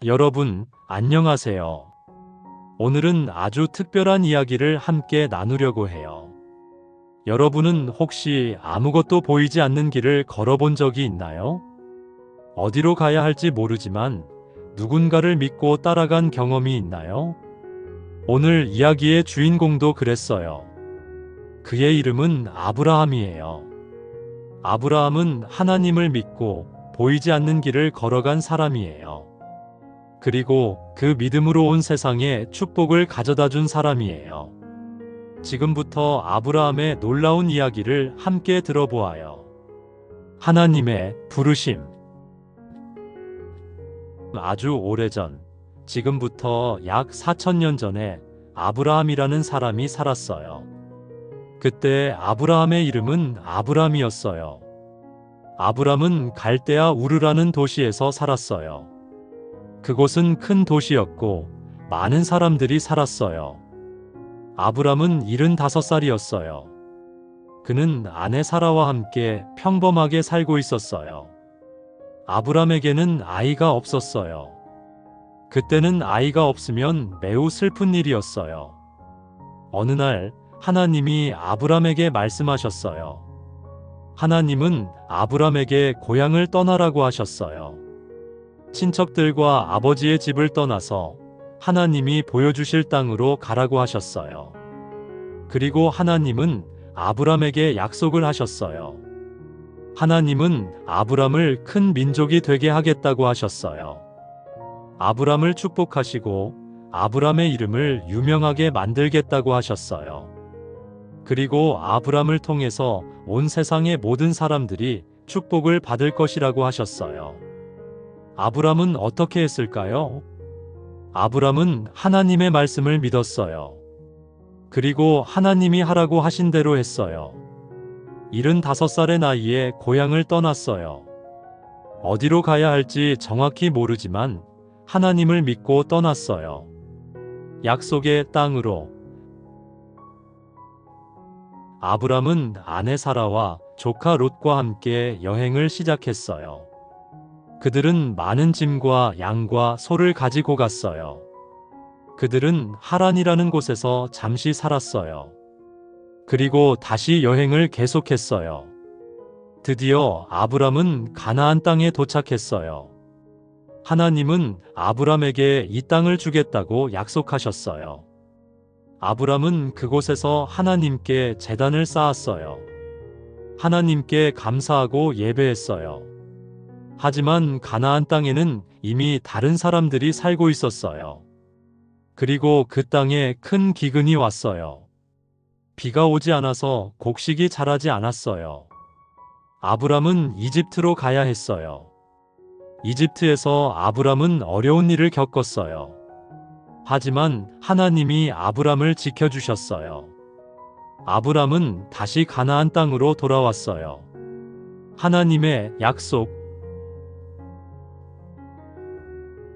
여러분, 안녕하세요. 오늘은 아주 특별한 이야기를 함께 나누려고 해요. 여러분은 혹시 아무것도 보이지 않는 길을 걸어본 적이 있나요? 어디로 가야 할지 모르지만 누군가를 믿고 따라간 경험이 있나요? 오늘 이야기의 주인공도 그랬어요. 그의 이름은 아브라함이에요. 아브라함은 하나님을 믿고 보이지 않는 길을 걸어간 사람이에요. 그리고 그 믿음으로 온 세상에 축복을 가져다 준 사람이에요. 지금부터 아브라함의 놀라운 이야기를 함께 들어보아요. 하나님의 부르심. 아주 오래전, 지금부터 약 4000년 전에 아브라함이라는 사람이 살았어요. 그때 아브라함의 이름은 아브람이었어요. 아브람은 갈대아 우르라는 도시에서 살았어요. 그곳은 큰 도시였고 많은 사람들이 살았어요. 아브람은 75살이었어요. 그는 아내 사라와 함께 평범하게 살고 있었어요. 아브람에게는 아이가 없었어요. 그때는 아이가 없으면 매우 슬픈 일이었어요. 어느 날 하나님이 아브람에게 말씀하셨어요. 하나님은 아브람에게 고향을 떠나라고 하셨어요. 친척들과 아버지의 집을 떠나서 하나님이 보여주실 땅으로 가라고 하셨어요. 그리고 하나님은 아브람에게 약속을 하셨어요. 하나님은 아브람을 큰 민족이 되게 하겠다고 하셨어요. 아브람을 축복하시고 아브람의 이름을 유명하게 만들겠다고 하셨어요. 그리고 아브람을 통해서 온 세상의 모든 사람들이 축복을 받을 것이라고 하셨어요. 아브람은 어떻게 했을까요? 아브람은 하나님의 말씀을 믿었어요. 그리고 하나님이 하라고 하신 대로 했어요. 75살의 나이에 고향을 떠났어요. 어디로 가야 할지 정확히 모르지만 하나님을 믿고 떠났어요. 약속의 땅으로. 아브람은 아내 사라와 조카 롯과 함께 여행을 시작했어요. 그들은 많은 짐과 양과 소를 가지고 갔어요. 그들은 하란이라는 곳에서 잠시 살았어요. 그리고 다시 여행을 계속했어요. 드디어 아브람은 가나안 땅에 도착했어요. 하나님은 아브람에게 이 땅을 주겠다고 약속하셨어요. 아브람은 그곳에서 하나님께 제단을 쌓았어요. 하나님께 감사하고 예배했어요. 하지만 가나안 땅에는 이미 다른 사람들이 살고 있었어요. 그리고 그 땅에 큰 기근이 왔어요. 비가 오지 않아서 곡식이 자라지 않았어요. 아브람은 이집트로 가야 했어요. 이집트에서 아브람은 어려운 일을 겪었어요. 하지만 하나님이 아브람을 지켜주셨어요. 아브람은 다시 가나안 땅으로 돌아왔어요. 하나님의 약속.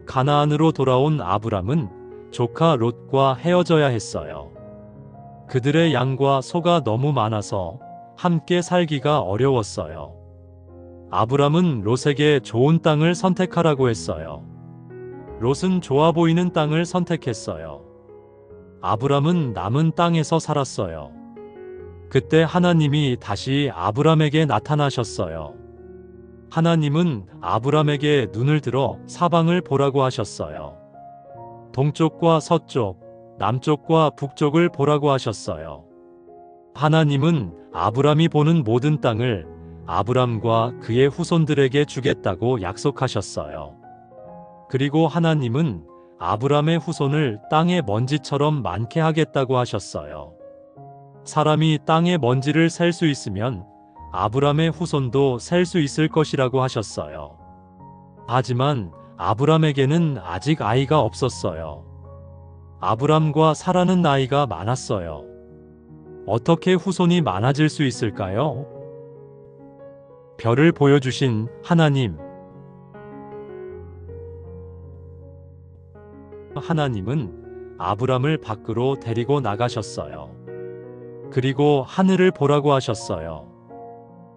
가나안으로 돌아온 아브람은 조카 롯과 헤어져야 했어요. 그들의 양과 소가 너무 많아서 함께 살기가 어려웠어요. 아브람은 롯에게 좋은 땅을 선택하라고 했어요. 롯은 좋아 보이는 땅을 선택했어요. 아브람은 남은 땅에서 살았어요. 그때 하나님이 다시 아브람에게 나타나셨어요. 하나님은 아브람에게 눈을 들어 사방을 보라고 하셨어요. 동쪽과 서쪽, 남쪽과 북쪽을 보라고 하셨어요. 하나님은 아브람이 보는 모든 땅을 아브람과 그의 후손들에게 주겠다고 약속하셨어요. 그리고 하나님은 아브람의 후손을 땅의 먼지처럼 많게 하겠다고 하셨어요. 사람이 땅의 먼지를 셀 수 있으면 아브람의 후손도 셀 수 있을 것이라고 하셨어요. 하지만 아브람에게는 아직 아이가 없었어요. 아브람과 사라는 나이가 많았어요. 어떻게 후손이 많아질 수 있을까요? 별을 보여주신 하나님. 하나님은 아브람을 밖으로 데리고 나가셨어요. 그리고 하늘을 보라고 하셨어요.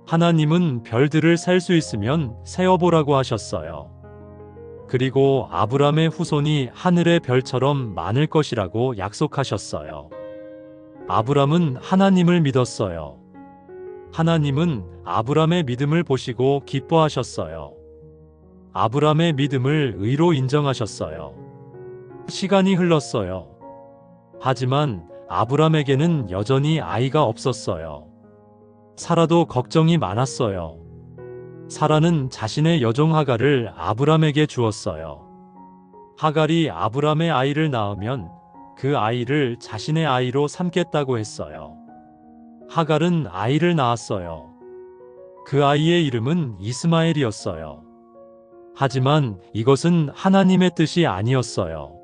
하나님은 별들을 셀 수 있으면 세어보라고 하셨어요. 그리고 아브람의 후손이 하늘의 별처럼 많을 것이라고 약속하셨어요. 아브람은 하나님을 믿었어요. 하나님은 아브람의 믿음을 보시고 기뻐하셨어요. 아브람의 믿음을 의로 인정하셨어요. 시간이 흘렀어요. 하지만 아브람에게는 여전히 아이가 없었어요. 사라도 걱정이 많았어요. 사라는 자신의 여종 하갈을 아브람에게 주었어요. 하갈이 아브람의 아이를 낳으면 그 아이를 자신의 아이로 삼겠다고 했어요. 하갈은 아이를 낳았어요. 그 아이의 이름은 이스마엘이었어요. 하지만 이것은 하나님의 뜻이 아니었어요.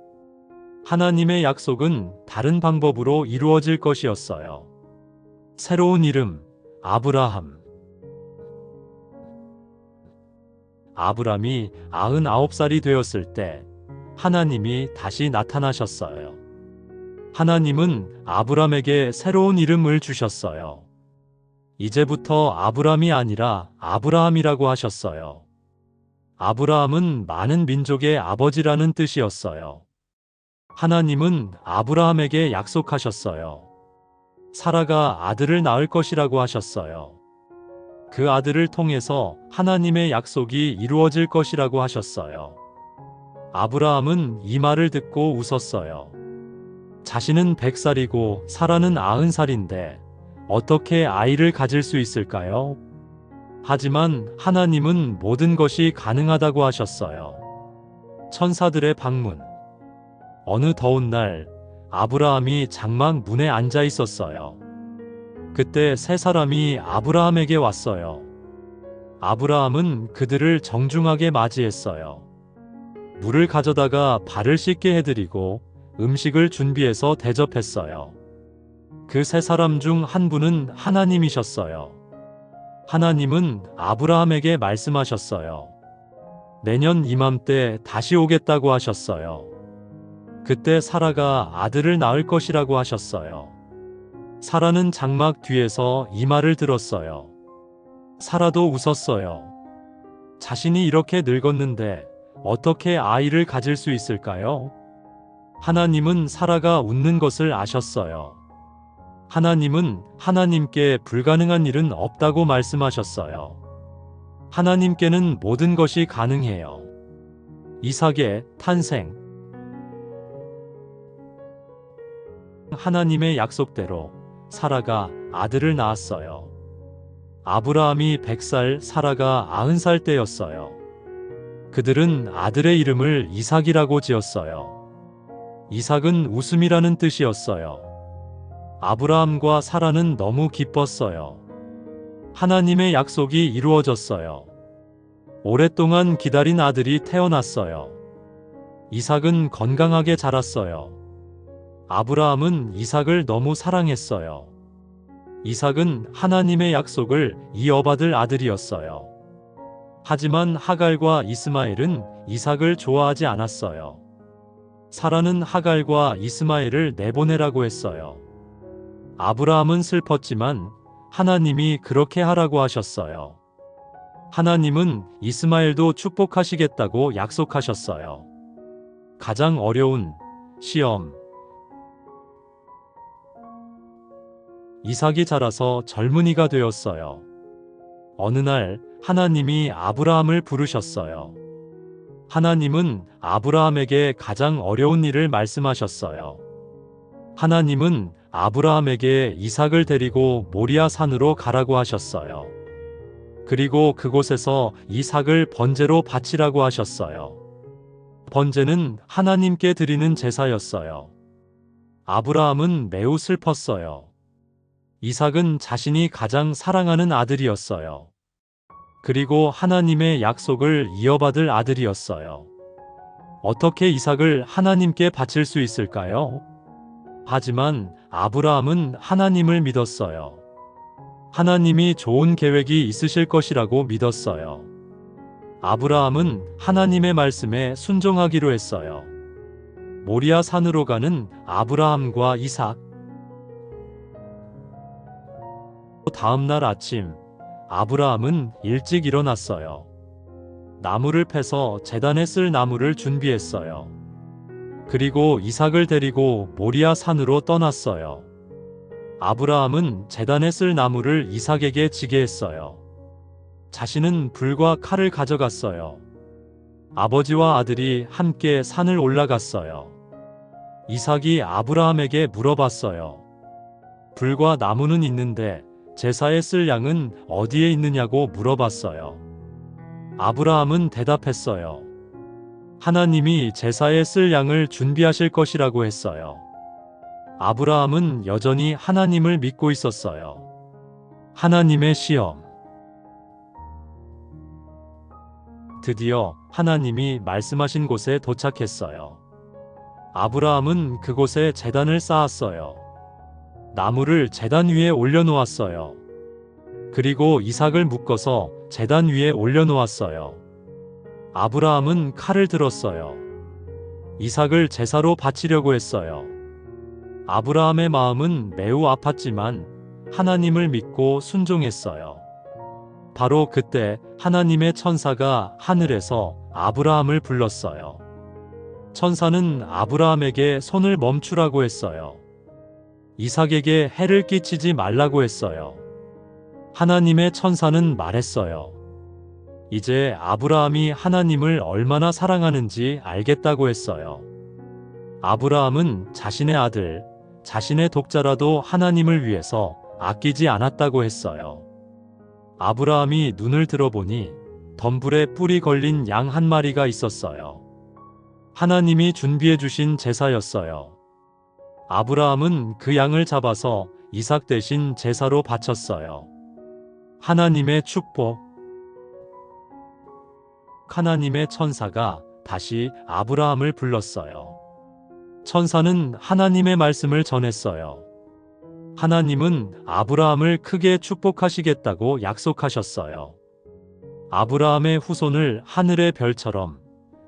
하나님의 약속은 다른 방법으로 이루어질 것이었어요. 새로운 이름, 아브라함. 아브람이 99살이 되었을 때 하나님이 다시 나타나셨어요. 하나님은 아브람에게 새로운 이름을 주셨어요. 이제부터 아브람이 아니라 아브라함이라고 하셨어요. 아브라함은 많은 민족의 아버지라는 뜻이었어요. 하나님은 아브라함에게 약속하셨어요. 사라가 아들을 낳을 것이라고 하셨어요. 그 아들을 통해서 하나님의 약속이 이루어질 것이라고 하셨어요. 아브라함은 이 말을 듣고 웃었어요. 자신은 100살이고 사라는 90살인데 어떻게 아이를 가질 수 있을까요? 하지만 하나님은 모든 것이 가능하다고 하셨어요. 천사들의 방문. 어느 더운 날 아브라함이 장막 문에 앉아 있었어요. 그때 세 사람이 아브라함에게 왔어요. 아브라함은 그들을 정중하게 맞이했어요. 물을 가져다가 발을 씻게 해드리고 음식을 준비해서 대접했어요. 그 세 사람 중 한 분은 하나님이셨어요. 하나님은 아브라함에게 말씀하셨어요. 내년 이맘때 다시 오겠다고 하셨어요. 그때 사라가 아들을 낳을 것이라고 하셨어요. 사라는 장막 뒤에서 이 말을 들었어요. 사라도 웃었어요. 자신이 이렇게 늙었는데 어떻게 아이를 가질 수 있을까요? 하나님은 사라가 웃는 것을 아셨어요. 하나님은 하나님께 불가능한 일은 없다고 말씀하셨어요. 하나님께는 모든 것이 가능해요. 이삭의 탄생. 하나님의 약속대로 사라가 아들을 낳았어요. 아브라함이 100살, 사라가 90살 때였어요. 그들은 아들의 이름을 이삭이라고 지었어요. 이삭은 웃음이라는 뜻이었어요. 아브라함과 사라는 너무 기뻤어요. 하나님의 약속이 이루어졌어요. 오랫동안 기다린 아들이 태어났어요. 이삭은 건강하게 자랐어요. 아브라함은 이삭을 너무 사랑했어요. 이삭은 하나님의 약속을 이어받을 아들이었어요. 하지만 하갈과 이스마엘은 이삭을 좋아하지 않았어요. 사라는 하갈과 이스마엘을 내보내라고 했어요. 아브라함은 슬펐지만 하나님이 그렇게 하라고 하셨어요. 하나님은 이스마엘도 축복하시겠다고 약속하셨어요. 가장 어려운 시험. 이삭이 자라서 젊은이가 되었어요. 어느 날 하나님이 아브라함을 부르셨어요. 하나님은 아브라함에게 가장 어려운 일을 말씀하셨어요. 하나님은 아브라함에게 이삭을 데리고 모리아 산으로 가라고 하셨어요. 그리고 그곳에서 이삭을 번제로 바치라고 하셨어요. 번제는 하나님께 드리는 제사였어요. 아브라함은 매우 슬펐어요. 이삭은 자신이 가장 사랑하는 아들이었어요. 그리고 하나님의 약속을 이어받을 아들이었어요. 어떻게 이삭을 하나님께 바칠 수 있을까요? 하지만 아브라함은 하나님을 믿었어요. 하나님이 좋은 계획이 있으실 것이라고 믿었어요. 아브라함은 하나님의 말씀에 순종하기로 했어요. 모리아 산으로 가는 아브라함과 이삭. 다음 날 아침, 아브라함은 일찍 일어났어요. 나무를 패서 제단에 쓸 나무를 준비했어요. 그리고 이삭을 데리고 모리아 산으로 떠났어요. 아브라함은 제단에 쓸 나무를 이삭에게 지게 했어요. 자신은 불과 칼을 가져갔어요. 아버지와 아들이 함께 산을 올라갔어요. 이삭이 아브라함에게 물어봤어요. 불과 나무는 있는데 제사에 쓸 양은 어디에 있느냐고 물어봤어요. 아브라함은 대답했어요. 하나님이 제사에 쓸 양을 준비하실 것이라고 했어요. 아브라함은 여전히 하나님을 믿고 있었어요. 하나님의 시험. 드디어 하나님이 말씀하신 곳에 도착했어요. 아브라함은 그곳에 제단을 쌓았어요. 나무를 제단 위에 올려놓았어요. 그리고 이삭을 묶어서 제단 위에 올려놓았어요. 아브라함은 칼을 들었어요. 이삭을 제사로 바치려고 했어요. 아브라함의 마음은 매우 아팠지만 하나님을 믿고 순종했어요. 바로 그때 하나님의 천사가 하늘에서 아브라함을 불렀어요. 천사는 아브라함에게 손을 멈추라고 했어요. 이삭에게 해를 끼치지 말라고 했어요. 하나님의 천사는 말했어요. 이제 아브라함이 하나님을 얼마나 사랑하는지 알겠다고 했어요. 아브라함은 자신의 아들, 자신의 독자라도 하나님을 위해서 아끼지 않았다고 했어요. 아브라함이 눈을 들어보니 덤불에 뿔이 걸린 양 한 마리가 있었어요. 하나님이 준비해 주신 제사였어요. 아브라함은 그 양을 잡아서 이삭 대신 제사로 바쳤어요. 하나님의 축복. 하나님의 천사가 다시 아브라함을 불렀어요. 천사는 하나님의 말씀을 전했어요. 하나님은 아브라함을 크게 축복하시겠다고 약속하셨어요. 아브라함의 후손을 하늘의 별처럼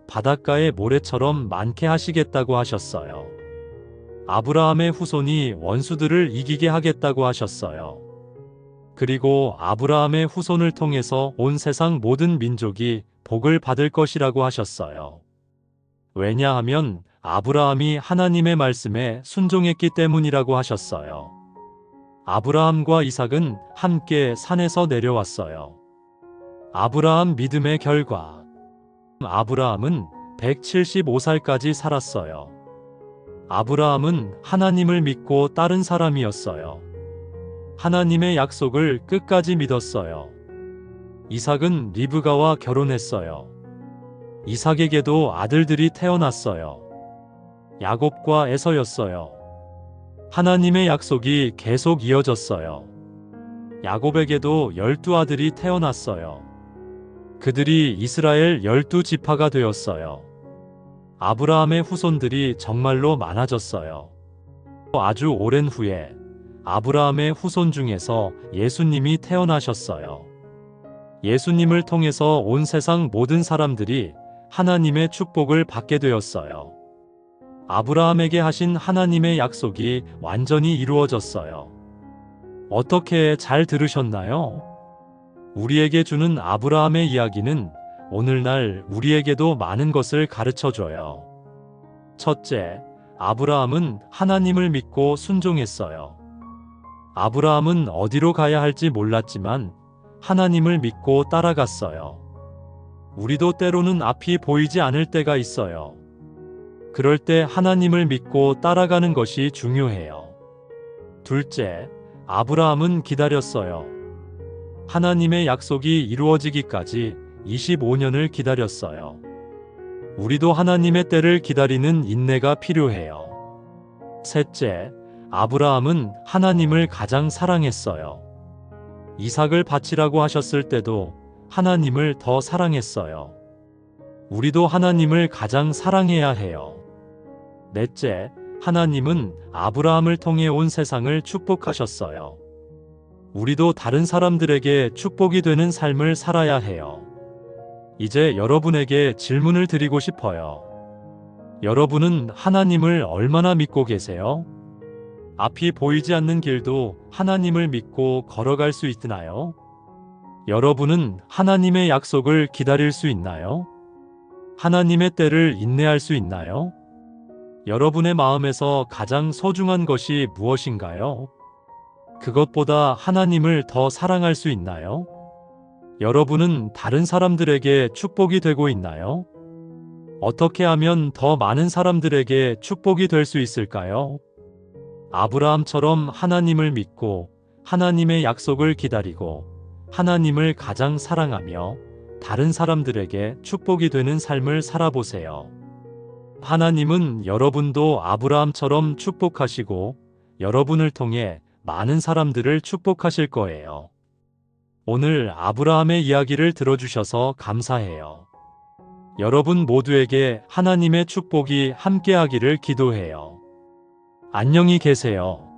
바닷가의 모래처럼 많게 하시겠다고 하셨어요. 아브라함의 후손이 원수들을 이기게 하겠다고 하셨어요. 그리고 아브라함의 후손을 통해서 온 세상 모든 민족이 복을 받을 것이라고 하셨어요. 왜냐하면 아브라함이 하나님의 말씀에 순종했기 때문이라고 하셨어요. 아브라함과 이삭은 함께 산에서 내려왔어요. 아브라함 믿음의 결과. 아브라함은 175살까지 살았어요. 아브라함은 하나님을 믿고 따른 사람이었어요. 하나님의 약속을 끝까지 믿었어요. 이삭은 리브가와 결혼했어요. 이삭에게도 아들들이 태어났어요. 야곱과 에서였어요. 하나님의 약속이 계속 이어졌어요. 야곱에게도 12아들이 태어났어요. 그들이 이스라엘 12지파가 되었어요. 아브라함의 후손들이 정말로 많아졌어요. 아주 오랜 후에 아브라함의 후손 중에서 예수님이 태어나셨어요. 예수님을 통해서 온 세상 모든 사람들이 하나님의 축복을 받게 되었어요. 아브라함에게 하신 하나님의 약속이 완전히 이루어졌어요. 어떻게 잘 들으셨나요? 우리에게 주는 아브라함의 이야기는 오늘날 우리에게도 많은 것을 가르쳐줘요. 첫째, 아브라함은 하나님을 믿고 순종했어요. 아브라함은 어디로 가야 할지 몰랐지만 하나님을 믿고 따라갔어요. 우리도 때로는 앞이 보이지 않을 때가 있어요. 그럴 때 하나님을 믿고 따라가는 것이 중요해요. 둘째, 아브라함은 기다렸어요. 하나님의 약속이 이루어지기까지 25년을 기다렸어요. 우리도 하나님의 때를 기다리는 인내가 필요해요. 셋째, 아브라함은 하나님을 가장 사랑했어요. 이삭을 바치라고 하셨을 때도 하나님을 더 사랑했어요. 우리도 하나님을 가장 사랑해야 해요. 넷째, 하나님은 아브라함을 통해 온 세상을 축복하셨어요. 우리도 다른 사람들에게 축복이 되는 삶을 살아야 해요. 이제 여러분에게 질문을 드리고 싶어요. 여러분은 하나님을 얼마나 믿고 계세요? 앞이 보이지 않는 길도 하나님을 믿고 걸어갈 수 있나요? 여러분은 하나님의 약속을 기다릴 수 있나요? 하나님의 때를 인내할 수 있나요? 여러분의 마음에서 가장 소중한 것이 무엇인가요? 그것보다 하나님을 더 사랑할 수 있나요? 여러분은 다른 사람들에게 축복이 되고 있나요? 어떻게 하면 더 많은 사람들에게 축복이 될 수 있을까요? 아브라함처럼 하나님을 믿고 하나님의 약속을 기다리고 하나님을 가장 사랑하며 다른 사람들에게 축복이 되는 삶을 살아보세요. 하나님은 여러분도 아브라함처럼 축복하시고 여러분을 통해 많은 사람들을 축복하실 거예요. 오늘 아브라함의 이야기를 들어주셔서 감사해요. 여러분 모두에게 하나님의 축복이 함께하기를 기도해요. 안녕히 계세요.